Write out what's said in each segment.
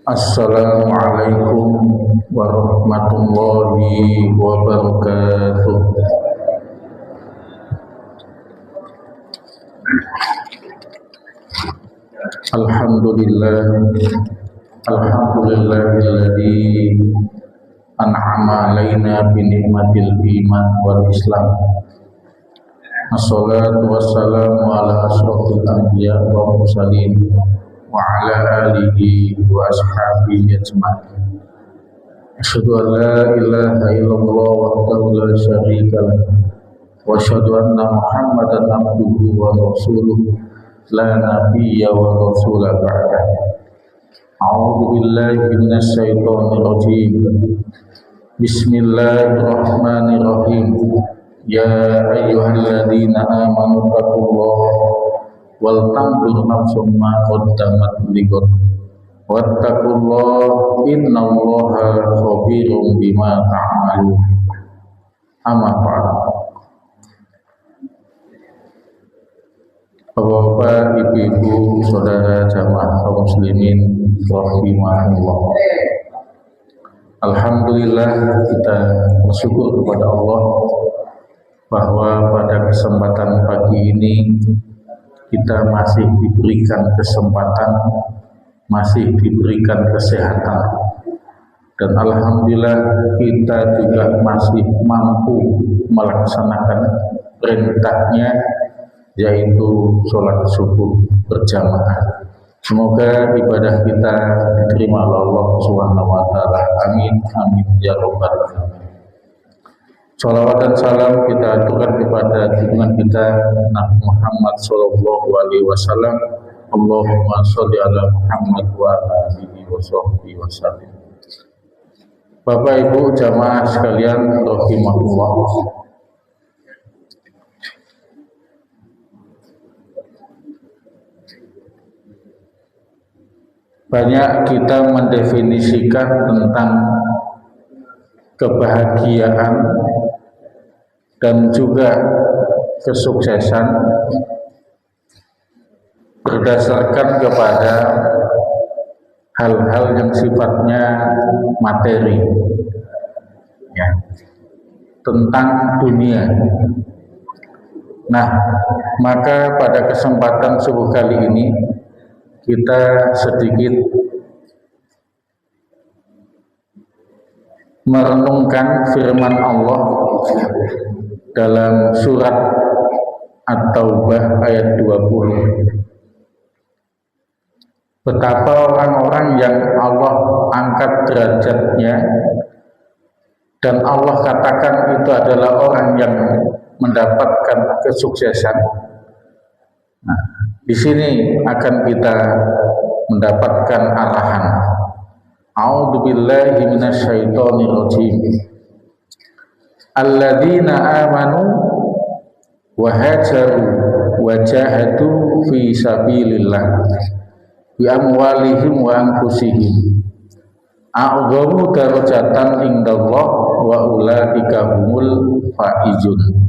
Assalamualaikum warahmatullahi wabarakatuh. Alhamdulillahilladzi an'ama alaina bi ni'matil iman wal islam. Assalatu wassalamu ala asrofil anbiya wa mursalin wa ala alihi wa ashabihi ajma'in. Asyhadu an la ilaha illallah wahdahu la syarika lah wa asyhadu anna Muhammadan abduhu wa rasuluh la nabiyya wa rasula ba'da. A'udzu billahi minasy syaithanir rajim. Bismillahirrahmanirrahim. Ya ayyuhalladzina amanu taqullaha wal tanzur nafsum ma qaddamat lighad wattaqullaha innallaha khabirum bima ta'malun. Amma ba'd. Bapak, ibu-ibu, saudara jamaah kaum muslimin rahimahullah. Alhamdulillah, kita bersyukur kepada Allah bahwa pada kesempatan pagi ini kita masih diberikan kesempatan, masih diberikan kesehatan, dan alhamdulillah kita juga masih mampu melaksanakan perintahnya, yaitu sholat subuh berjamaah. Semoga ibadah kita diterima oleh Allah Subhanahu wa taala. Amin amin ya rabbal alamin. Shalawat dan salam kita aturkan kepada junjungan kita Nabi Muhammad sallallahu alaihi wasallam. Allahumma sholli ala Muhammad wa ala alihi washabbihi wasallam. Bapak Ibu jamaah sekalian rahimahullah. Banyak kita mendefinisikan tentang kebahagiaan dan juga kesuksesan berdasarkan kepada hal-hal yang sifatnya materi, ya, tentang dunia. Nah, maka pada kesempatan subuh kali ini kita sedikit merenungkan firman Allah dalam surat At-Taubah ayat 20. Betapa orang-orang yang Allah angkat derajatnya dan Allah katakan itu adalah orang yang mendapatkan kesuksesan. Nah, di sini akan kita mendapatkan arahan. A'udzu billahi minasyaitonir rajim. Alladzina amanu wa hajaru wa jahadu fi sabilillah bi amwalihim wa anfusihim a'dhamu darajatan indallah wa ulaika humul faizun.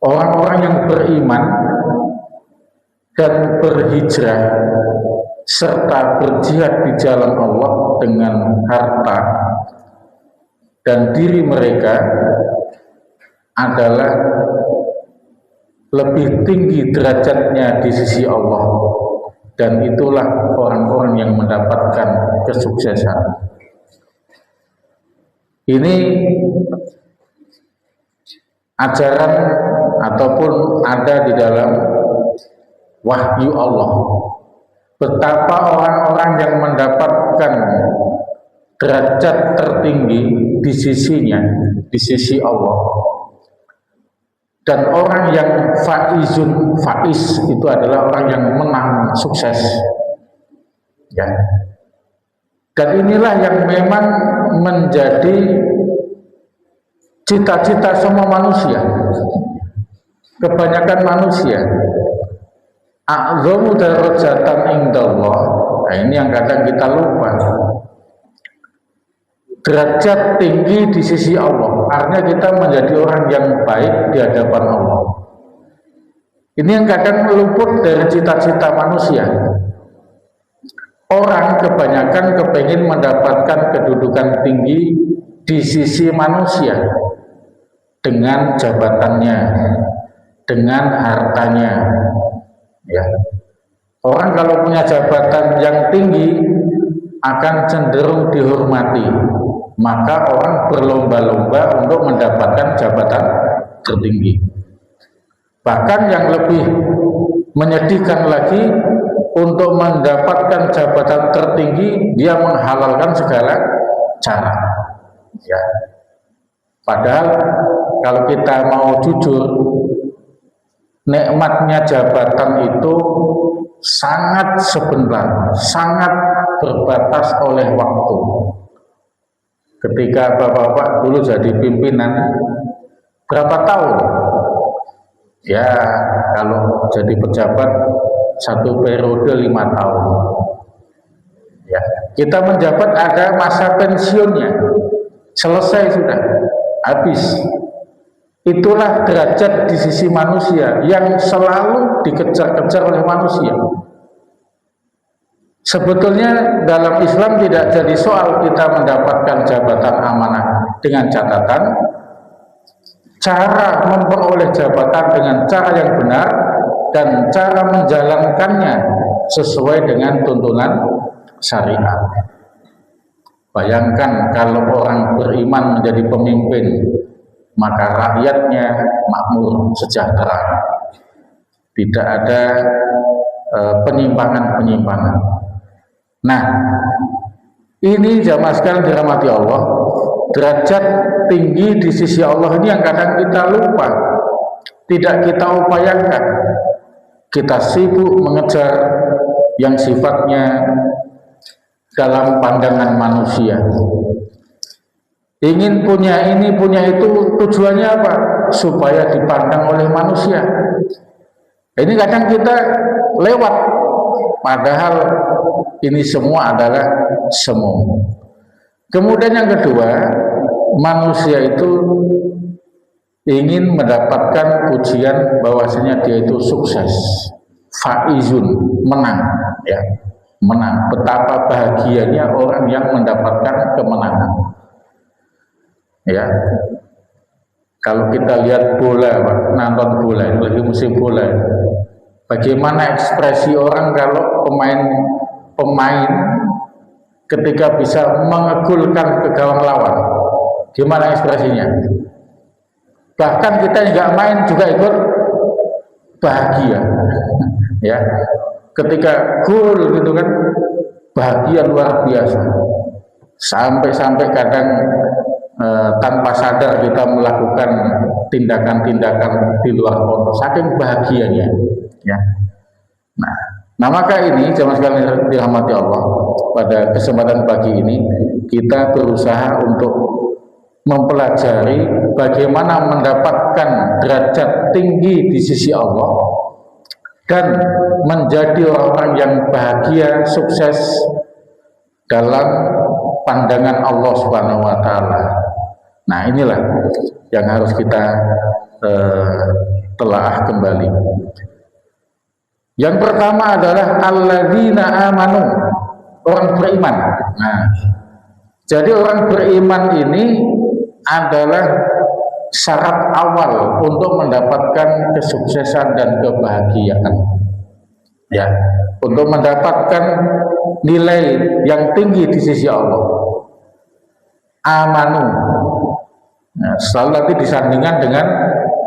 Orang-orang yang beriman dan berhijrah serta berjihad di jalan Allah dengan harta dan diri mereka adalah lebih tinggi derajatnya di sisi Allah, dan itulah orang-orang yang mendapatkan kesuksesan. Ini ajaran ataupun ada di dalam wahyu Allah. Betapa orang-orang yang mendapatkan derajat tertinggi di sisinya, di sisi Allah. Dan orang yang faiz itu adalah orang yang menang, sukses. Ya. Dan inilah yang memang menjadi cita-cita semua manusia. Kebanyakan manusia. A'dhamu darajatan indallah. Nah, ini yang kadang kita lupa. Derajat tinggi di sisi Allah, artinya kita menjadi orang yang baik di hadapan Allah. Ini yang kadang luput dari cita-cita manusia. orang kebanyakan kepengen mendapatkan kedudukan tinggi di sisi manusia dengan jabatannya, dengan hartanya. Ya. Orang kalau punya jabatan yang tinggi akan cenderung dihormati, maka orang berlomba-lomba untuk mendapatkan jabatan tertinggi. Bahkan yang lebih menyedihkan lagi, untuk mendapatkan jabatan tertinggi dia menghalalkan segala cara. Ya. Padahal kalau kita mau jujur, nikmatnya jabatan itu sangat sebentar, sangat terbatas oleh waktu. Ketika bapak-bapak dulu jadi pimpinan, berapa tahun? Ya, kalau jadi pejabat satu periode 5 tahun. Ya, kita menjabat ada masa pensiunnya, selesai sudah, habis. Itulah derajat di sisi manusia yang selalu dikejar-kejar oleh manusia. Sebetulnya dalam Islam tidak jadi soal kita mendapatkan jabatan amanah, dengan catatan cara memperoleh jabatan dengan cara yang benar dan cara menjalankannya sesuai dengan tuntunan syariat. Bayangkan kalau orang beriman menjadi pemimpin, maka rakyatnya makmur, sejahtera, tidak ada penyimpangan-penyimpangan. Nah, ini jamaah sekalian dirahmati Allah, derajat tinggi di sisi Allah ini yang kadang kita lupa, tidak kita upayakan. Kita sibuk mengejar yang sifatnya dalam pandangan manusia. Ingin punya ini, punya itu, tujuannya apa? Supaya dipandang oleh manusia. Ini kadang kita lewat, padahal ini semua adalah semu. Kemudian yang kedua, manusia itu ingin mendapatkan pujian bahwasanya dia itu sukses, faizun, menang, ya, menang. Betapa bahagianya orang yang mendapatkan kemenangan. Ya, kalau kita lihat bola, nonton bola, lagi musim bola, bagaimana ekspresi orang kalau pemain ketika bisa mengegulkan ke gawang lawan, gimana ekspresinya? Bahkan kita yang nggak main juga ikut bahagia, ya. Ketika gol gitu kan, bahagia luar biasa. Sampai-sampai kadang tanpa sadar kita melakukan tindakan-tindakan di luar kontrol, saking bahagianya, ya. Nah, maka ini jamaah sekalian dirahmati Allah, pada kesempatan pagi ini kita berusaha untuk mempelajari bagaimana mendapatkan derajat tinggi di sisi Allah dan menjadi orang yang bahagia, sukses dalam pandangan Allah Subhanahu wa taala. Nah, inilah yang harus kita telaah kembali. Yang pertama adalah alladzina amanu, orang beriman. Nah, jadi orang beriman ini adalah syarat awal untuk mendapatkan kesuksesan dan kebahagiaan. Ya, untuk mendapatkan nilai yang tinggi di sisi Allah. Amanu. Nah, selalu nanti disandingkan dengan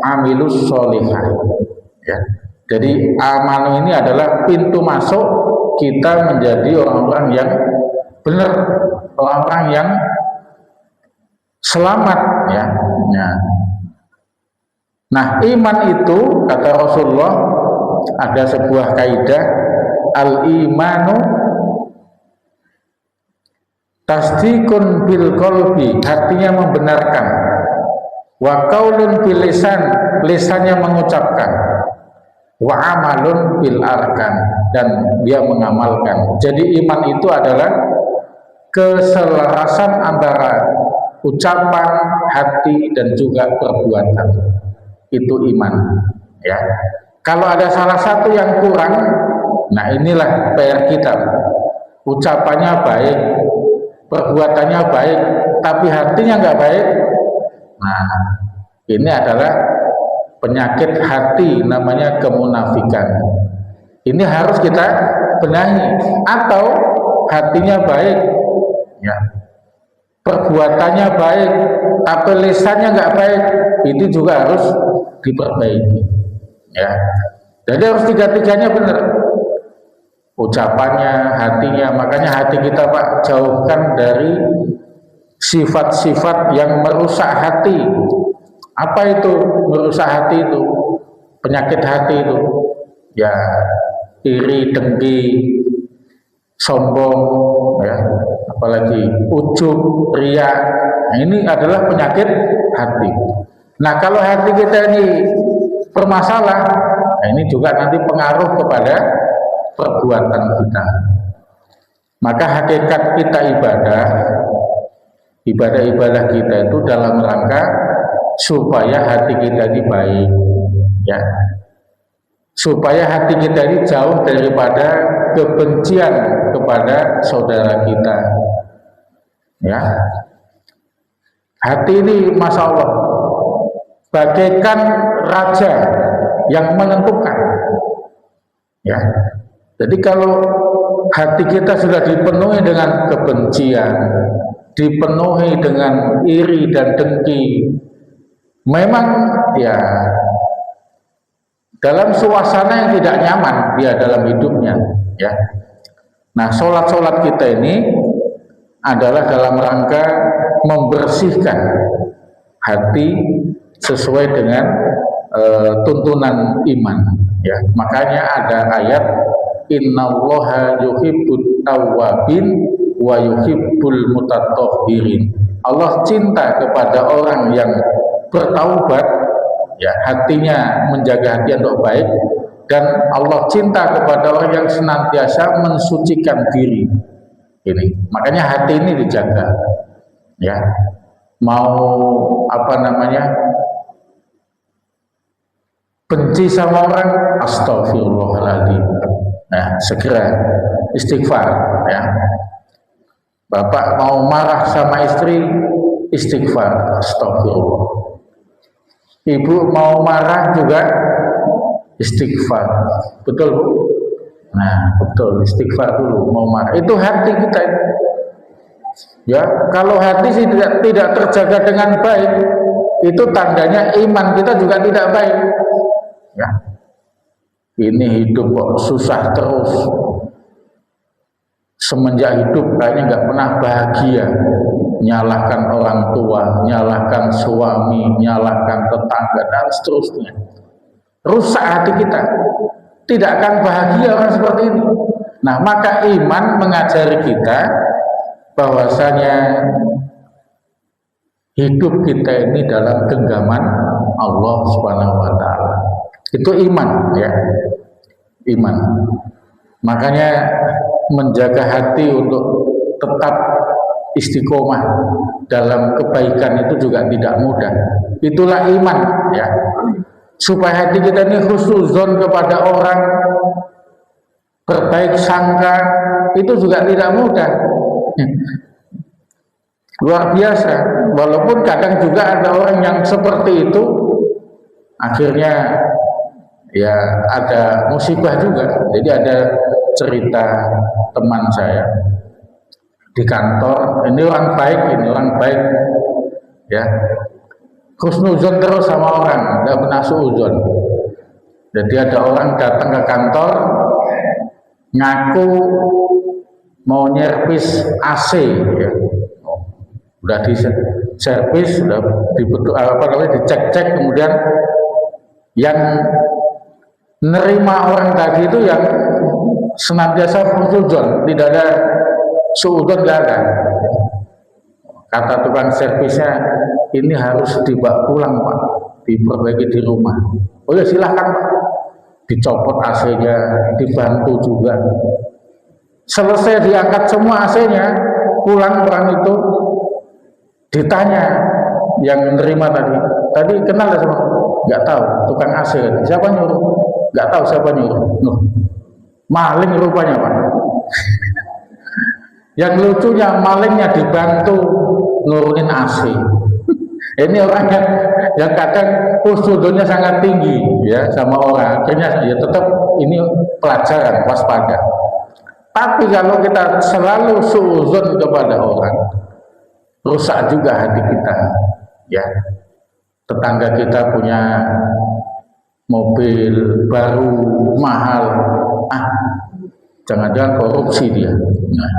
amilus sholihah. Ya. Jadi amanu ini adalah pintu masuk kita menjadi orang-orang yang benar, orang-orang yang selamat, ya. Nah, iman itu kata Rasulullah, ada sebuah kaidah, al-imanu tasdikun bil qalbi, hatinya membenarkan, wa qaulun bil lisan, lisannya mengucapkan, wa amalun bil arkan, dan dia mengamalkan. Jadi iman itu adalah keselarasan antara ucapan, hati, dan juga perbuatan. Itu iman, ya. Kalau ada salah satu yang kurang, nah inilah PR kita. ucapannya baik, perbuatannya baik, tapi hatinya nggak baik. Nah, ini adalah penyakit hati, namanya kemunafikan. Ini harus kita benahi. Atau hatinya baik, ya, perbuatannya baik, tapi lisannya nggak baik, itu juga harus diperbaiki. Ya, jadi harus tiga-tiganya benar. Ucapannya, hatinya. Makanya hati kita, Pak, jauhkan dari sifat-sifat yang merusak hati. Apa itu merusak hati itu? Penyakit hati itu, ya, iri, dengki, sombong, ya, apalagi ujub, riya. Nah, ini adalah penyakit hati. Nah, kalau hati kita ini bermasalah, nah ini juga nanti pengaruh kepada perbuatan kita. Maka hakikat kita ibadah kita itu dalam rangka supaya hati kita ini baik, ya, supaya hati kita ini jauh daripada kebencian kepada saudara kita, ya. Hati ini, masya Allah, bagaikan raja yang menentukan, ya. Jadi kalau hati kita sudah dipenuhi dengan kebencian, dipenuhi dengan iri dan dengki, memang ya dalam suasana yang tidak nyaman dia dalam hidupnya, ya. Nah, sholat kita ini adalah dalam rangka membersihkan hati sesuai dengan tuntunan iman, ya. Makanya ada ayat innallaha yuhibbut tawwabin wa yuhibbul mutatahhirin. Allah cinta kepada orang yang bertaubat, ya, hatinya menjaga hati untuk baik, dan Allah cinta kepada orang yang senantiasa mensucikan diri. Ini makanya hati ini dijaga, ya. Mau apa namanya, benci sama orang, astagfirullahaladzim, nah segera istighfar, ya. Bapak mau marah sama istri, istighfar, astagfirullah. Ibu mau marah juga istighfar, betul Bu? Nah, betul, istighfar dulu mau marah. Itu hati kita, ya. Kalau hati tidak terjaga dengan baik, itu tandanya iman kita juga tidak baik, ya. Ini hidup kok susah terus, semenjak hidup kayaknya nggak pernah bahagia, nyalahkan orang tua, nyalahkan suami, nyalahkan tetangga, dan seterusnya. Rusak hati kita, tidak akan bahagia orang seperti ini. Nah, maka iman mengajari kita bahwasanya hidup kita ini dalam genggaman Allah Subhanahu wa taala. Itu iman, ya. Iman. Makanya menjaga hati untuk tetap istiqomah dalam kebaikan itu juga tidak mudah. Itulah iman, ya. Supaya hati kita ini husnuzon kepada orang, berbaik sangka, itu juga tidak mudah. Luar biasa. Walaupun kadang juga ada orang yang seperti itu, akhirnya ya ada musibah juga. Jadi ada cerita teman saya di kantor, ini orang baik, ya, husnuzon terus sama orang, nggak pernah suuzon. Jadi ada orang datang ke kantor ngaku mau nyervis AC, ya. Udah di servis, sudah dicek-cek, kemudian yang nerima orang tadi itu yang senantiasa husnuzon, tidak ada suudzon, nggak ada. Kata tukang servisnya, ini harus dibawa pulang Pak, diperbaiki di rumah. Oh ya silahkan Pak, dicopot AC-nya, dibantu juga. Selesai diangkat semua AC-nya, pulang orang itu ditanya yang menerima tadi kenal gak sama? Nggak tahu, tukang AC. Siapa nyuruh? Nggak tahu siapa nyuruh. Nuh, maling rupanya Pak. Yang lucunya malingnya dibantu nurunin AC. Ini orang yang kadang husnudonnya sangat tinggi ya sama orang, akhirnya ya tetap ini pelajaran, waspada. Tapi kalau kita selalu suuzon kepada orang, rusak juga hati kita ya. Tetangga kita punya mobil baru mahal, jangan-jangan korupsi dia. Nah,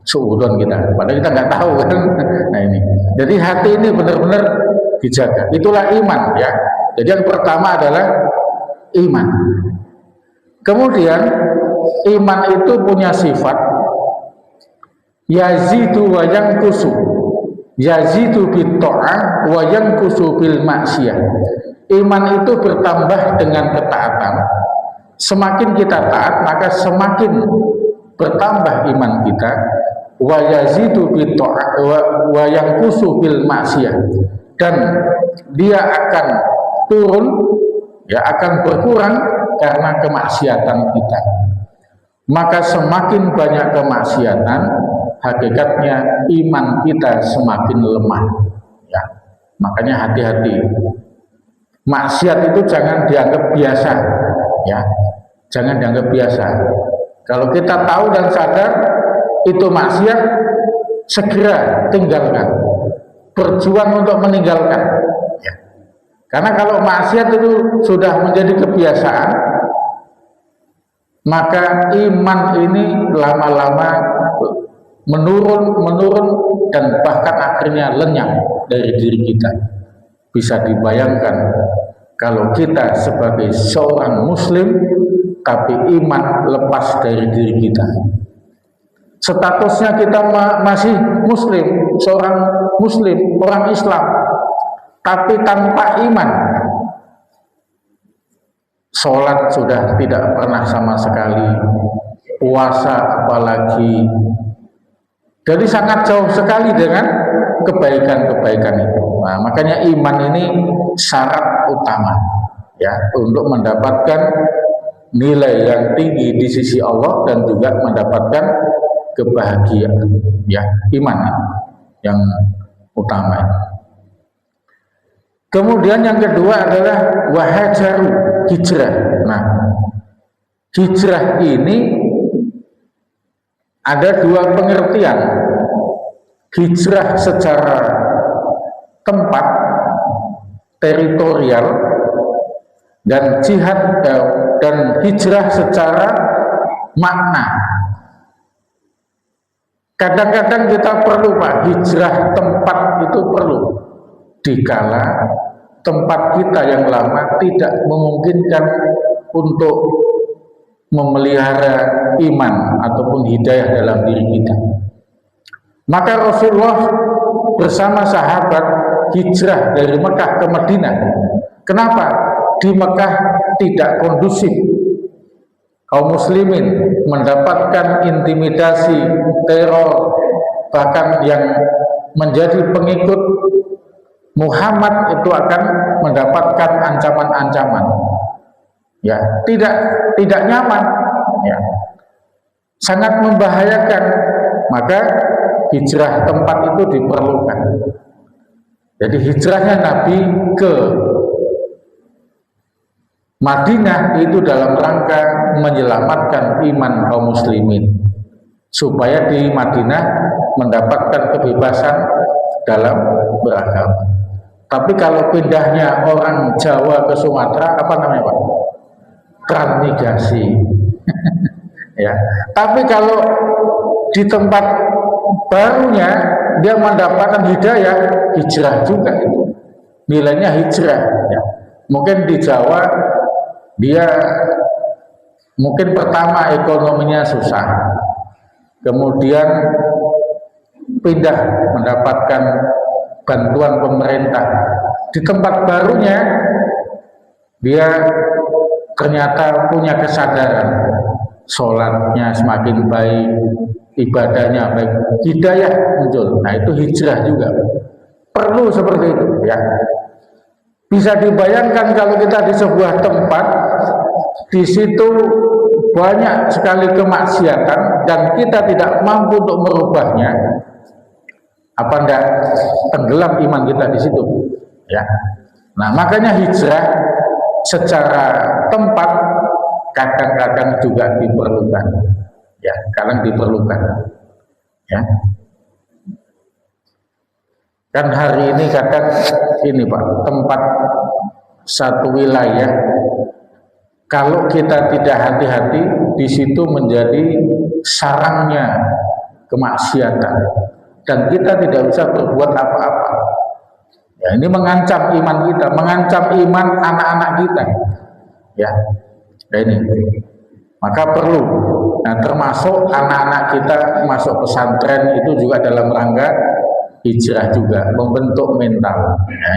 suudon kita, padahal kita nggak tahu kan. Nah ini, jadi hati ini benar-benar dijaga. Itulah iman ya. Jadi yang pertama adalah iman. Kemudian iman itu punya sifat yazidu wa yanqusu. Yazidu bit ta'ah wa yanqusu bil maksiyah. Iman itu bertambah dengan ketaatan. Semakin kita taat, maka semakin bertambah iman kita. Wa yazidu bit ta'ah wa yanqusu bil maksiyah. Dan dia akan turun, ya akan berkurang karena kemaksiatan kita. Maka semakin banyak kemaksiatan, hakikatnya iman kita semakin lemah ya. Makanya hati-hati, maksiat itu jangan dianggap biasa ya, jangan dianggap biasa. Kalau kita tahu dan sadar itu maksiat, segera tinggalkan, berjuang untuk meninggalkan ya. Karena kalau maksiat itu sudah menjadi kebiasaan, maka iman ini lama-lama menurun dan bahkan akhirnya lenyap dari diri kita. Bisa dibayangkan kalau kita sebagai seorang muslim tapi iman lepas dari diri kita. Statusnya kita masih muslim, seorang muslim, orang Islam, tapi tanpa iman. Sholat sudah tidak pernah sama sekali, puasa apalagi. Jadi sangat jauh sekali dengan kebaikan-kebaikan itu. Nah, makanya iman ini syarat utama ya untuk mendapatkan nilai yang tinggi di sisi Allah dan juga mendapatkan kebahagiaan ya, iman yang utama. Kemudian yang kedua adalah wahajaru, hijrah. Nah, hijrah ini ada dua pengertian. Hijrah secara tempat, teritorial, dan jihad dan hijrah secara makna. Kadang-kadang kita perlu Pak, hijrah tempat itu perlu dikala tempat kita yang lama tidak memungkinkan untuk memelihara iman ataupun hidayah dalam diri kita. Maka Rasulullah bersama sahabat hijrah dari Mekah ke Madinah. Kenapa? Di Mekah tidak kondusif. Kaum muslimin mendapatkan intimidasi, teror, bahkan yang menjadi pengikut Muhammad itu akan mendapatkan ancaman-ancaman. Ya, tidak nyaman, ya. Sangat membahayakan. Maka hijrah tempat itu diperlukan. Jadi hijrahnya Nabi ke Madinah itu dalam rangka menyelamatkan iman kaum muslimin supaya di Madinah mendapatkan kebebasan dalam beragama. Tapi kalau pindahnya orang Jawa ke Sumatera, apa namanya Pak? Transmigrasi. Ya. Tapi kalau di tempat barunya dia mendapatkan hidayah, hijrah juga itu. Nilainya hijrah. Ya. Mungkin di Jawa dia mungkin pertama ekonominya susah, kemudian pindah mendapatkan bantuan pemerintah. Di tempat barunya dia ternyata punya kesadaran, sholatnya semakin baik, ibadahnya baik, hidayah muncul. Nah itu hijrah juga, perlu seperti itu ya. Bisa dibayangkan kalau kita di sebuah tempat, di situ banyak sekali kemaksiatan dan kita tidak mampu untuk merubahnya, apa enggak tenggelam iman kita di situ, ya. Nah, makanya hijrah secara tempat kadang-kadang juga diperlukan, ya, kadang diperlukan, ya. Kan hari ini kadang ini Pak, tempat satu wilayah, kalau kita tidak hati-hati, di situ menjadi sarangnya kemaksiatan dan kita tidak bisa berbuat apa-apa. Ya, ini mengancam iman kita, mengancam iman anak-anak kita. Ya, nah ini. Maka perlu. Nah, termasuk anak-anak kita masuk pesantren itu juga dalam rangka hijrah juga, membentuk mental. Ya.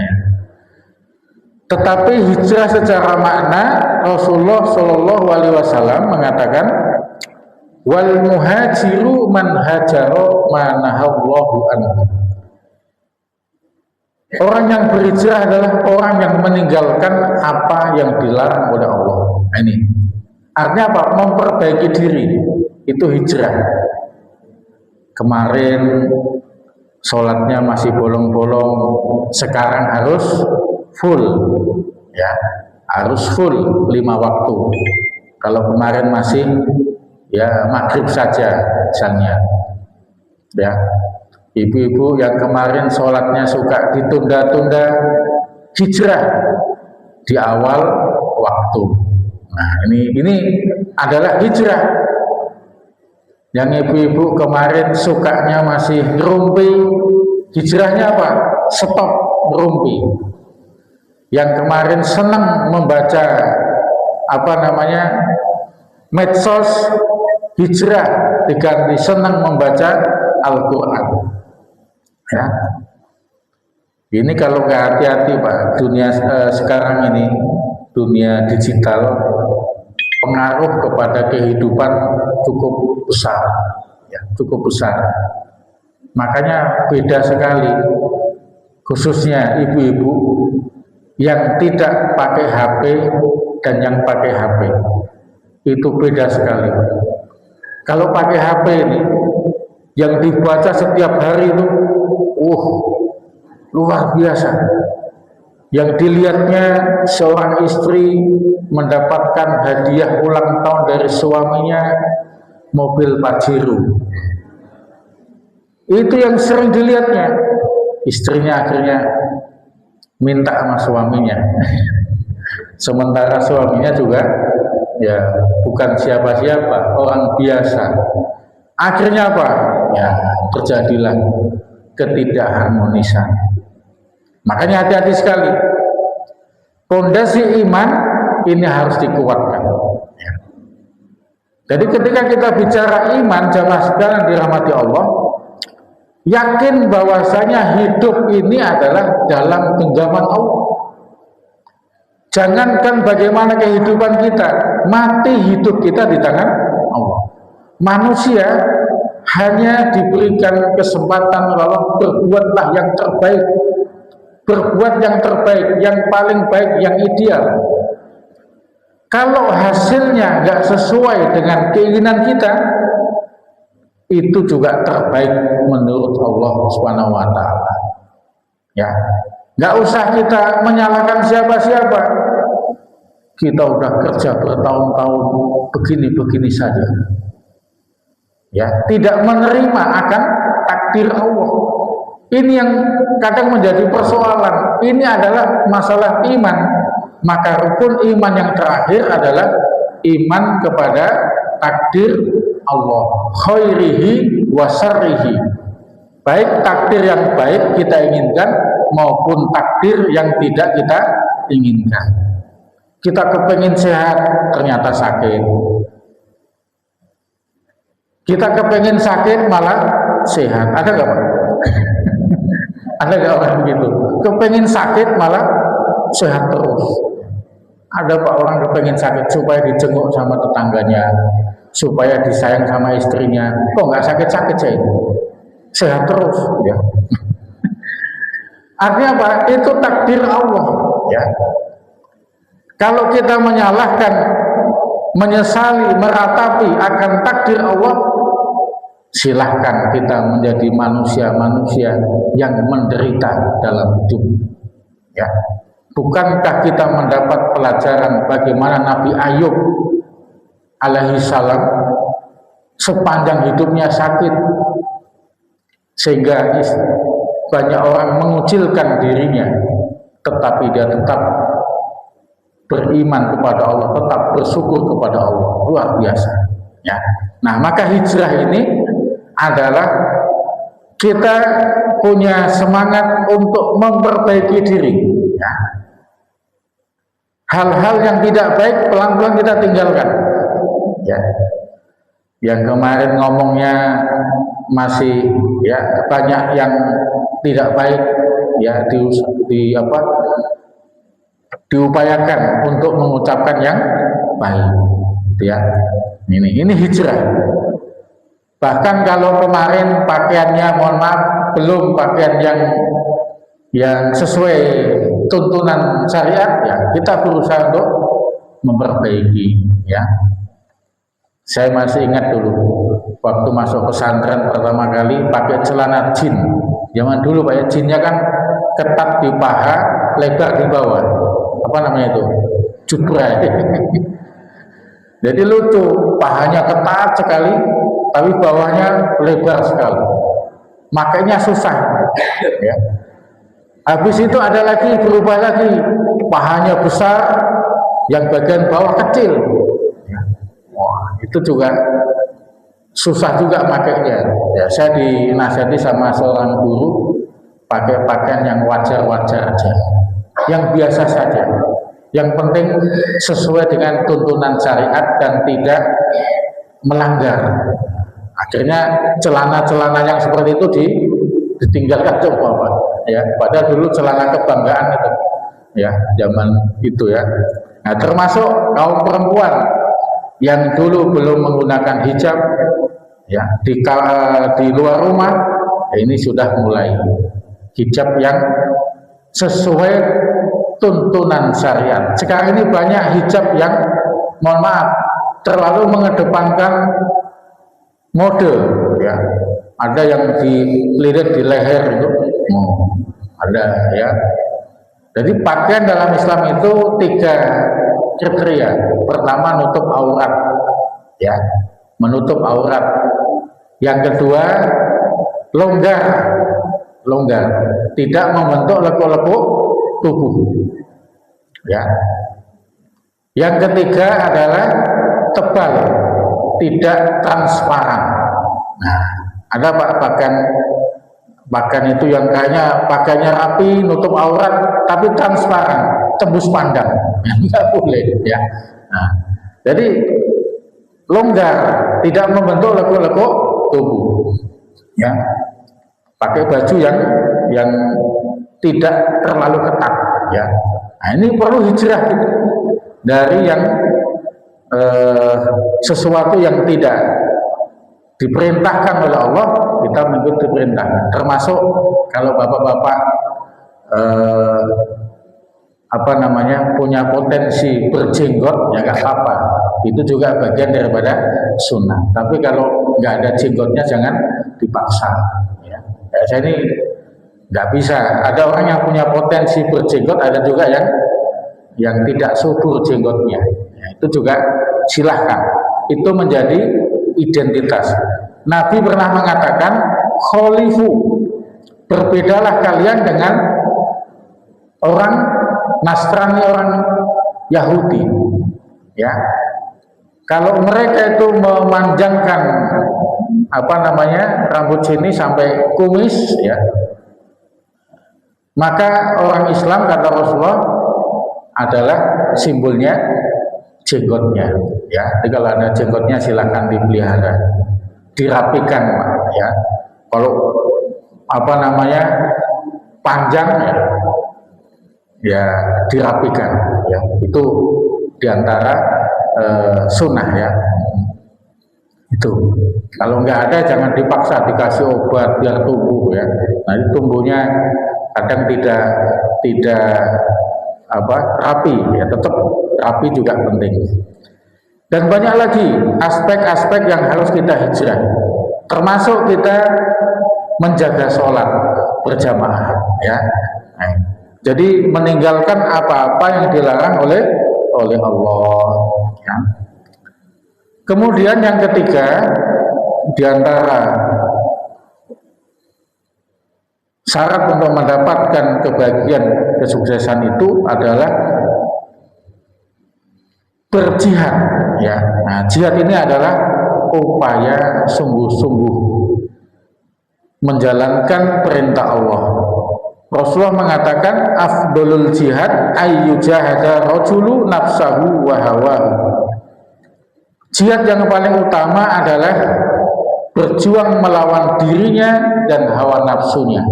Tetapi hijrah secara makna, Rasulullah Shallallahu Alaihi Wasallam mengatakan, wal muhajiru man hajaro manahallahu anhu. Orang yang berhijrah adalah orang yang meninggalkan apa yang dilarang oleh Allah. Ini artinya apa? Memperbaiki diri, itu hijrah. Kemarin sholatnya masih bolong-bolong, sekarang harus full, ya, harus full 5 waktu. Kalau kemarin masih ya maghrib saja misalnya, ya. Ibu-ibu yang kemarin sholatnya suka ditunda-tunda, hijrah di awal waktu. Nah, ini adalah hijrah. Yang ibu-ibu kemarin sukanya masih ngerumpi, hijrahnya apa? Stop ngerumpi. Yang kemarin senang membaca medsos, hijrah diganti senang membaca Al-Quran. Ya, ini kalau nggak hati-hati Pak, dunia sekarang ini, dunia digital, pengaruh kepada kehidupan cukup besar, ya, cukup besar. Makanya beda sekali, khususnya ibu-ibu yang tidak pakai HP dan yang pakai HP, itu beda sekali. Kalau pakai HP ini, yang dibaca setiap hari itu, luar biasa. Yang dilihatnya seorang istri mendapatkan hadiah ulang tahun dari suaminya mobil Pajero. Itu yang sering dilihatnya. Istrinya akhirnya minta sama suaminya. Sementara suaminya juga ya bukan siapa-siapa, orang biasa. Akhirnya apa? Ya, terjadilah ketidakharmonisan. Makanya hati-hati sekali. Pondasi iman ini harus dikuatkan. Ya. Jadi ketika kita bicara iman, jamaah sekalian dirahmati Allah, yakin bahwasanya hidup ini adalah dalam genggaman Allah. Jangankan bagaimana kehidupan kita, mati hidup kita di tangan Allah. Manusia hanya diberikan kesempatan Allah, berbuatlah yang terbaik, berbuat yang terbaik, yang paling baik, yang ideal. Kalau hasilnya nggak sesuai dengan keinginan kita, itu juga terbaik menurut Allah Subhanahu wa Ta'ala. Ya, nggak usah kita menyalahkan siapa-siapa. Kita udah kerja bertahun-tahun begini-begini saja. Ya, tidak menerima akan takdir Allah. Ini yang kadang menjadi persoalan. Ini adalah masalah iman. Maka rukun iman yang terakhir adalah iman kepada takdir Allah, khairihi wa syarrihi. Baik takdir yang baik kita inginkan maupun takdir yang tidak kita inginkan. Kita kepengin sehat, ternyata sakit. Kita kepengin sakit malah sehat. Ada nggak Pak? Ada nggak orang begitu? Kepengin sakit malah sehat terus. Ada Pak orang kepengin sakit supaya dijenguk sama tetangganya, supaya disayang sama istrinya. Kok nggak sakit-sakit saya itu? Sehat terus, ya. Artinya apa? Itu takdir Allah, ya. Kalau kita menyalahkan menyesali, meratapi akan takdir Allah, silahkan kita menjadi manusia-manusia yang menderita dalam hidup. Ya, bukankah kita mendapat pelajaran bagaimana Nabi Ayub alaihi salam sepanjang hidupnya sakit, sehingga banyak orang mengucilkan dirinya, tetapi dia tetap beriman kepada Allah, tetap bersyukur kepada Allah. Luar biasa. Ya. Nah, maka hijrah ini adalah kita punya semangat untuk memperbaiki diri. Ya. Hal-hal yang tidak baik pelan-pelan kita tinggalkan. Ya. Yang kemarin ngomongnya masih ya banyak yang tidak baik, ya diupayakan untuk mengucapkan yang baik, ya. Ini hijrah. Bahkan kalau kemarin pakaiannya, mohon maaf, belum pakaian yang sesuai tuntunan syariat, ya kita berusaha untuk memperbaiki, ya. Saya masih ingat dulu waktu masuk pesantren pertama kali pakai celana jin. Zaman dulu Pak ya, jinnya kan ketat di paha, lebar di bawah. Apa namanya itu? Jubra. Jadi lucu, pahanya ketat sekali, tapi bawahnya lebar sekali. Makanya susah. Ya. Habis itu ada lagi, berubah lagi, pahanya besar, yang bagian bawah kecil. Ya. Wah, itu juga susah juga makainya. Ya, saya dinasihati sama seorang guru pakai pakaian yang wajar-wajar aja, yang biasa saja. Yang penting sesuai dengan tuntunan syariat dan tidak melanggar. Akhirnya celana-celana yang seperti itu ditinggalkan coba Pak. Ya, padahal dulu celana kebanggaan itu. Ya, zaman itu ya. Nah, termasuk kaum perempuan yang dulu belum menggunakan hijab, ya di luar rumah, ya ini sudah mulai hijab yang sesuai tuntunan syariat. Sekarang ini banyak hijab yang, mohon maaf, terlalu mengedepankan mode, ya. Ada yang dililit di leher itu, ada ya. Jadi pakaian dalam Islam itu 3 kriteria. Pertama, nutup aurat, ya, menutup aurat. Yang kedua, longgar, tidak membentuk lekuk-lekuk tubuh, ya. Yang ketiga adalah tebal, tidak transparan. Nah, ada pakaian itu yang kayaknya pakaiannya rapi, nutup aurat, tapi transparan, tembus pandang, nggak boleh, ya. Nah, jadi longgar, tidak membentuk lekuk-lekuk tubuh, ya. Pakai baju yang tidak terlalu ketat, ya. Nah, ini perlu hijrah gitu. Dari yang sesuatu yang tidak diperintahkan oleh Allah, kita mengikuti perintah. Termasuk kalau bapak-bapak punya potensi berjenggot, ya nggak apa-apa. Itu juga bagian daripada sunnah. Tapi kalau nggak ada jenggotnya jangan dipaksa. Ya. Saya ini nggak bisa. Ada orang yang punya potensi berjenggot, ada juga yang tidak subur jenggotnya. Ya, itu juga silahkan. Itu menjadi identitas. Nabi pernah mengatakan, kholifu, berbedalah kalian dengan orang Nasrani, orang Yahudi. Ya, kalau mereka itu memanjangkan rambut sini sampai kumis, ya, maka orang Islam, kata Rasulullah, adalah simbolnya jenggotnya, ya. Jadi kalau ada jenggotnya silakan dipelihara, dirapikan, ya. Kalau panjang, ya dirapikan, ya. Itu diantara sunnah, ya. Itu kalau nggak ada jangan dipaksa dikasih obat biar tumbuh, ya. Nanti tumbuhnya kadang tidak rapi, ya. Tetap rapi juga penting. Dan banyak lagi aspek-aspek yang harus kita hijrah, termasuk kita menjaga sholat berjamaah, ya. Nah, jadi meninggalkan apa-apa yang dilarang oleh Allah, ya. Kemudian yang ketiga, diantara syarat untuk mendapatkan kebahagiaan kesuksesan itu adalah berjihad, ya. Nah, jihad ini adalah upaya sungguh-sungguh menjalankan perintah Allah. Rasulullah mengatakan afdolul jihad ayyujahada rajulu nafsahu wa hawahu. Jihad yang paling utama adalah berjuang melawan dirinya dan hawa nafsunya.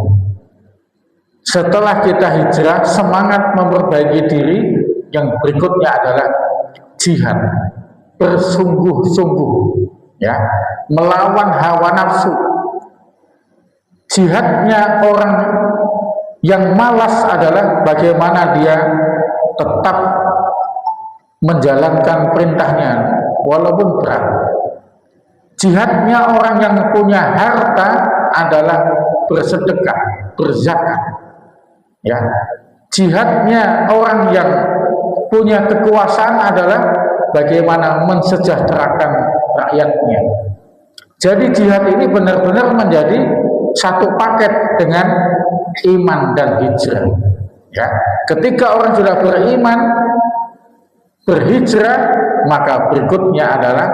Setelah kita hijrah, semangat memperbaiki diri, yang berikutnya adalah jihad, bersungguh-sungguh, ya, melawan hawa nafsu. Jihadnya orang yang malas adalah bagaimana dia tetap menjalankan perintahnya walaupun berat. Jihadnya orang yang punya harta adalah bersedekah, berzakat, ya. Jihadnya orang yang punya kekuasaan adalah bagaimana mensejahterakan rakyatnya. Jadi jihad ini benar-benar menjadi satu paket dengan iman dan hijrah, ya. Ketika orang sudah beriman, berhijrah, maka berikutnya adalah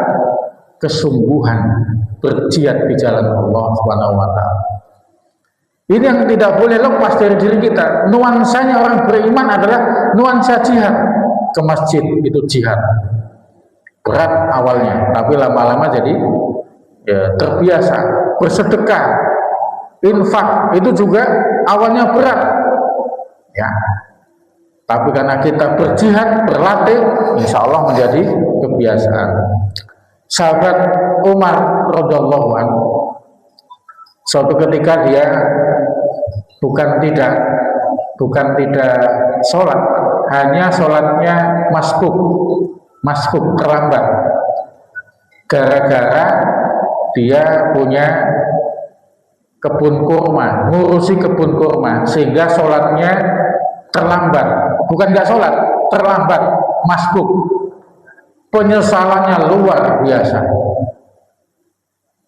kesungguhan berjihad di jalan Allah Subhanahu wa taala. Ini yang tidak boleh lepas dari diri kita. Nuansanya orang beriman adalah nuansa jihad. Ke masjid itu jihad. Berat awalnya, tapi lama-lama jadi ya, terbiasa. Bersedekah, infak itu juga awalnya berat, ya. Tapi karena kita berjihad, berlatih, insya Allah menjadi kebiasaan. Sahabat Umar radhiyallahu anhu, suatu ketika dia bukan tidak sholat, hanya sholatnya masbuk terlambat, gara-gara dia punya kebun kurma, ngurusi kebun kurma, sehingga sholatnya terlambat. Bukan nggak sholat, terlambat, masbuk. Penyesalannya luar biasa,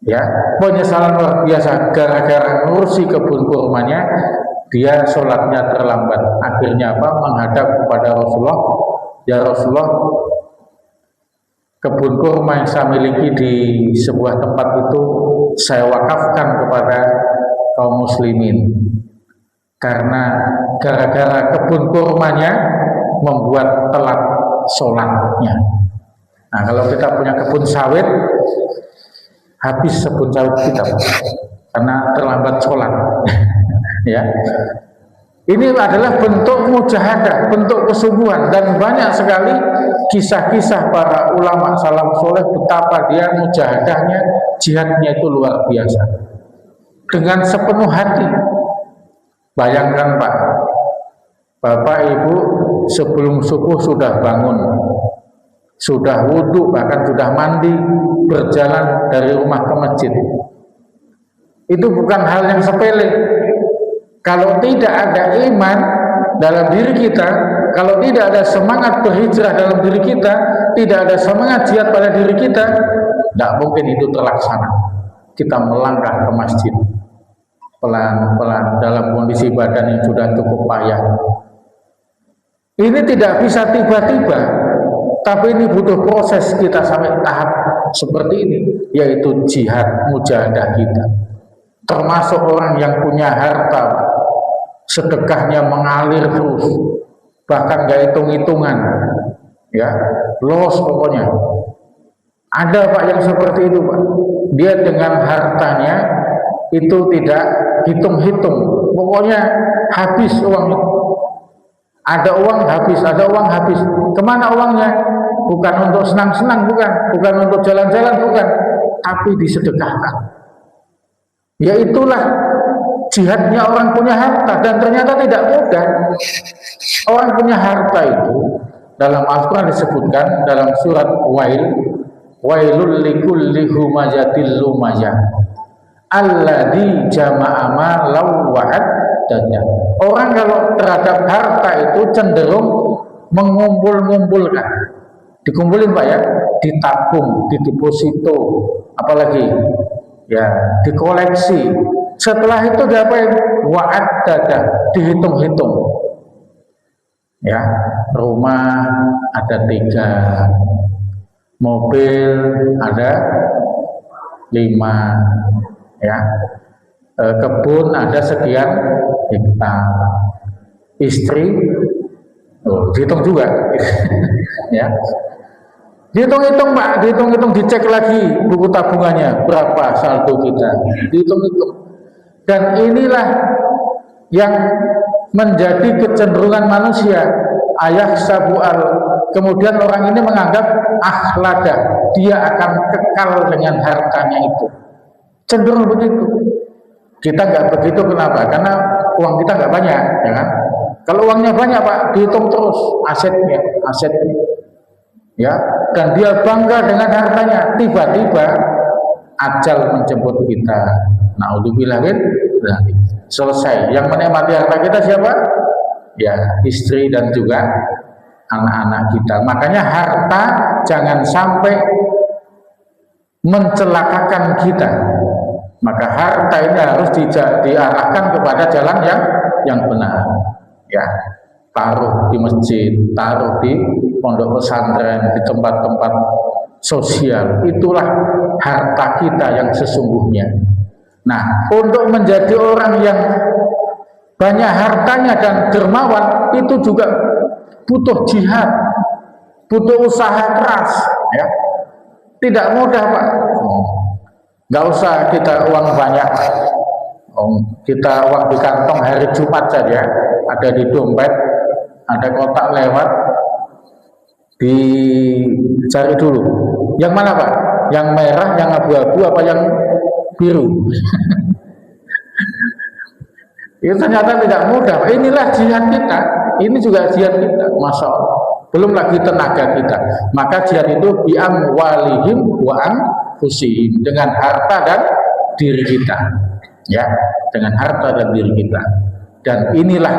ya, penyesalan luar biasa gara-gara ngurusi kebun kurmanya. Dia sholatnya terlambat. Akhirnya apa? Menghadap kepada Rasulullah, ya Rasulullah, kebun kurma yang saya miliki di sebuah tempat itu saya wakafkan kepada kaum muslimin, karena gara-gara kebun kurmanya membuat telat sholatnya. Nah, kalau kita punya kebun sawit, habis kebun sawit kita karena terlambat sholat. Ya, ini adalah bentuk mujahadah, bentuk kesungguhan, dan banyak sekali kisah-kisah para ulama salaf soleh betapa dia mujahadahnya, jihadnya itu luar biasa dengan sepenuh hati. Bayangkan Pak, Bapak Ibu sebelum subuh sudah bangun, sudah wudhu, bahkan sudah mandi, berjalan dari rumah ke masjid. Itu bukan hal yang sepele. Kalau tidak ada iman dalam diri kita, kalau tidak ada semangat berhijrah dalam diri kita, tidak ada semangat jihad pada diri kita, tidak mungkin itu terlaksana. Kita melangkah ke masjid pelan-pelan dalam kondisi badan yang sudah cukup payah. Ini tidak bisa tiba-tiba, tapi ini butuh proses kita sampai tahap seperti ini, yaitu jihad, mujahadah kita. Termasuk orang yang punya harta, sedekahnya mengalir terus, bahkan gak hitung-hitungan, ya, los pokoknya. Ada Pak yang seperti itu Pak, dia dengan hartanya itu tidak hitung-hitung, pokoknya habis uang. Ada uang habis, ada uang habis. Kemana uangnya? Bukan untuk senang-senang, bukan untuk jalan-jalan, bukan, tapi disedekahkan. Ya itulah jihadnya orang punya harta, dan ternyata tidak mudah. Orang punya harta itu Dalam Al-Quran disebutkan dalam surat Wailul likulli humazatil lumazah alladzi jama'a malan wa addada. Orang kalau terhadap harta itu cenderung mengumpul-ngumpulkan. Dikumpulin Pak ya, ditabung, dideposito, apalagi ya dikoleksi. Setelah itu diapain? Wa addada, dihitung-hitung. Ya, rumah ada 3, mobil ada 5, ya, kebun ada sekian hektar, istri, dihitung juga, ya, dihitung-hitung Pak, dihitung-hitung, dicek lagi buku tabungannya berapa saldo kita, dihitung-hitung, dan inilah yang menjadi kecenderungan manusia. Ayah sabual, kemudian orang ini menganggap akhlada, dia akan kekal dengan hartanya itu, cenderung begitu. Kita nggak begitu, kenapa? Karena uang kita nggak banyak, ya kan? Kalau uangnya banyak Pak, dihitung terus asetnya, ya, dan dia bangga dengan hartanya. Tiba-tiba ajal menjemput kita. Naudzubillah min dzalik. Selesai. Yang menikmati harta kita siapa? Ya, istri dan juga anak-anak kita. Makanya harta jangan sampai mencelakakan kita. Maka harta ini harus diarahkan kepada jalan yang benar. Ya, taruh di masjid, taruh di pondok pesantren, di tempat-tempat sosial. Itulah harta kita yang sesungguhnya. Nah, untuk menjadi orang yang banyak hartanya dan dermawan, itu juga butuh jihad, butuh usaha keras, ya. Tidak mudah Pak. Nggak usah kita uang banyak, kita uang di kantong hari Jumat saja, ada di dompet, ada kotak lewat, dicari dulu. Yang mana Pak? Yang merah, yang abu-abu, apa yang biru? Itu ternyata tidak mudah. Inilah jihad kita. Ini juga jihad kita, Masya Allah. Belum lagi tenaga kita. Maka jihad itu bi'amwalihim wa anfusihim, dengan harta dan diri kita. Ya, dengan harta dan diri kita. Dan inilah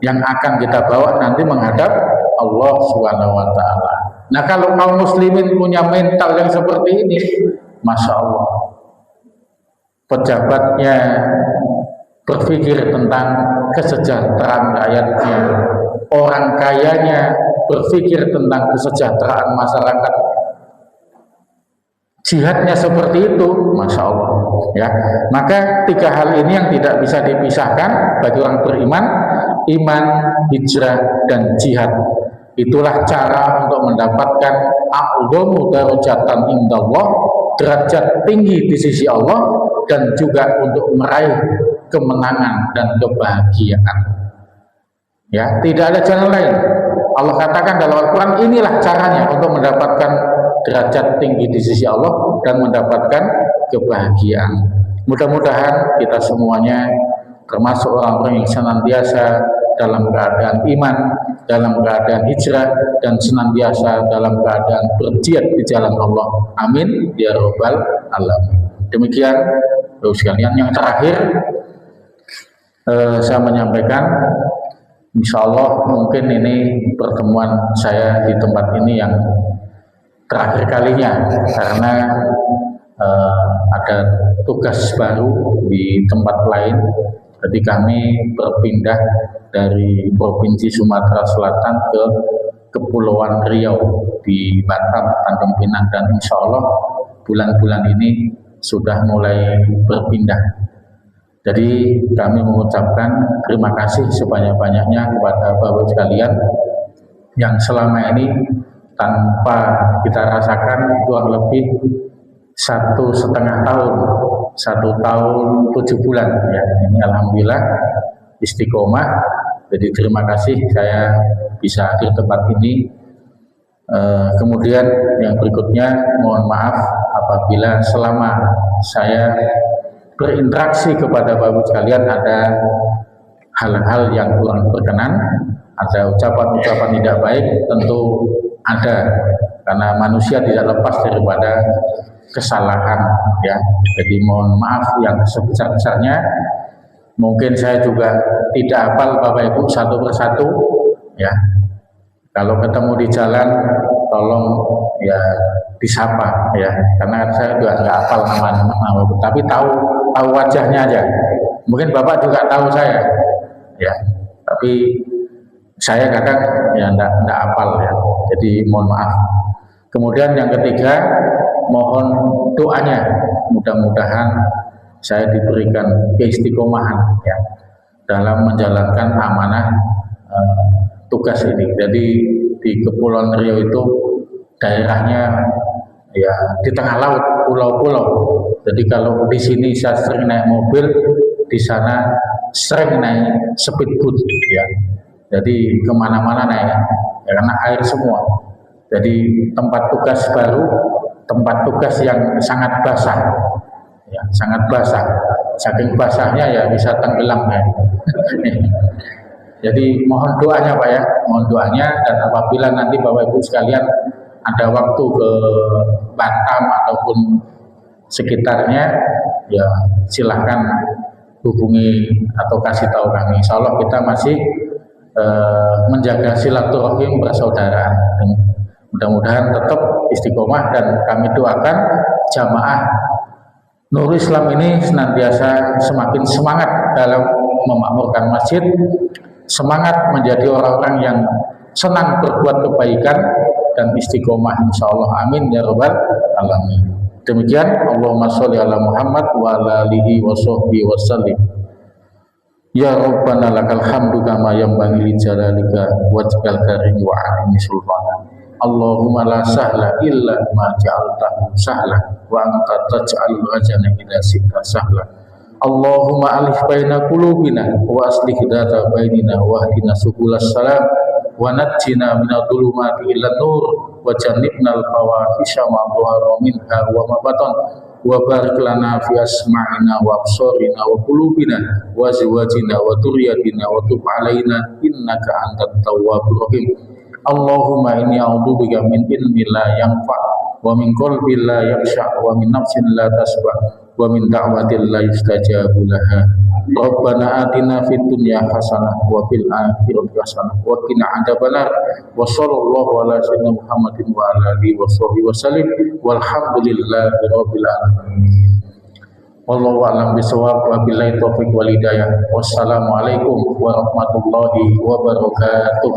yang akan kita bawa nanti menghadap Allah Subhanahu wa taala. Nah, kalau kaum muslimin punya mental yang seperti ini, Masya Allah, pejabatnya berpikir tentang kesejahteraan rakyatnya, orang kayanya berpikir tentang kesejahteraan masyarakat. Jihadnya seperti itu, Masya Allah, ya. Maka 3 hal ini yang tidak bisa dipisahkan bagi orang beriman: iman, hijrah, dan jihad. Itulah cara untuk mendapatkan a'dhamu darajatan indallah, derajat tinggi di sisi Allah, dan juga untuk meraih kemenangan dan kebahagiaan. Ya, tidak ada jalan lain. Allah katakan dalam Al-Quran, inilah caranya untuk mendapatkan derajat tinggi di sisi Allah dan mendapatkan kebahagiaan. Mudah-mudahan kita semuanya termasuk orang-orang yang senantiasa dalam keadaan iman, dalam keadaan hijrah, dan senantiasa dalam keadaan berjihad di jalan Allah. Amin ya rabbal alamin. Demikian Bapak sekalian. Yang terakhir saya menyampaikan, insya Allah mungkin ini pertemuan saya di tempat ini yang terakhir kalinya, karena ada tugas baru di tempat lain. Jadi kami berpindah dari Provinsi Sumatera Selatan ke Kepulauan Riau di Batam, Tanjung Pinang, dan insya Allah bulan-bulan ini sudah mulai berpindah. Jadi kami mengucapkan terima kasih sebanyak-banyaknya kepada Bapak sekalian yang selama ini tanpa kita rasakan kurang lebih 1,5 tahun, 1 tahun 7 bulan, ya. Ini alhamdulillah istiqomah. Jadi terima kasih saya bisa hadir tempat ini. Kemudian yang berikutnya, mohon maaf apabila selama saya berinteraksi kepada Bapak sekalian ada hal-hal yang kurang berkenan ada ucapan-ucapan tidak baik, tentu ada, karena manusia tidak lepas daripada kesalahan ya. Jadi mohon maaf yang sebesar-besarnya. Mungkin saya juga tidak hafal Bapak Ibu satu persatu ya. Kalau ketemu di jalan tolong ya disapa ya, karena saya juga nggak hafal nama-nama, tapi tahu wajahnya aja. Mungkin Bapak juga tahu saya ya, tapi saya kadang ya enggak hafal ya. Jadi mohon maaf. Kemudian yang ketiga, mohon doanya, mudah-mudahan saya diberikan keistiqomahan ya dalam menjalankan amanah tugas ini. Jadi di Kepulauan Riau itu daerahnya ya di tengah laut, pulau-pulau. Jadi kalau di sini saya sering naik mobil, di sana sering naik speedboat ya. Jadi kemana-mana naik ya, karena air semua. Jadi tempat tugas baru, tempat tugas yang sangat basah. Ya, sangat basah, saking basahnya ya bisa tenggelam ya. Jadi mohon doanya Pak ya, mohon doanya, dan apabila nanti Bapak Ibu sekalian ada waktu ke Batam ataupun sekitarnya, ya silahkan hubungi atau kasih tahu kami. Insya Allah kita masih menjaga silaturahim bersaudara. Mudah-mudahan tetap istiqomah, dan kami doakan jamaah Nurul Islam ini senantiasa semakin semangat dalam memakmurkan masjid, semangat menjadi orang-orang yang senang berbuat kebaikan dan istiqomah insya Allah, amin ya rabbal alamin. Demikian, Allahumma sholli ala Muhammad wa ala alihi wa sahbihi wa sallim. Ya Rabbana lakal hamdu kama yanbaghi li jalalika wajhikal karim wa 'azimi sultanak. Allahumma la sahla illa ma ja'altahu sahla wa anta taj'alul ghajana ila sika sahla. Allahumma alif baina qulubina wa aslih data bainina wa hdina subulas salam wa najjina minadh dhulumati ila nur wa jannibna al-fawahisha ma dhahara minha wa ma batan wa barik lana fi asma'ina wa absarina wa qulubina wa azwajina wa dhurriyyatina wa tub alaina innaka antat tawwabur rahim. Allahumma inni a'udzubika min ilmin la yanfa' wa min qalbin la yakhsha' wa min nafsin la tasbah wa min da'watin la yustajabu laha. Rabbana atina fid dunya hasanah wa fil akhirati hasanah wa qina adzabannar. Wa sallallahu ala sayyidina Muhammadin wa ala alihi wa sahbihi wasallim walhamdulillahi rabbil alamin. Wallahu a'lam bishawab wa billahi taufiq wal hidayah. Wassalamualaikum warahmatullahi wabarakatuh.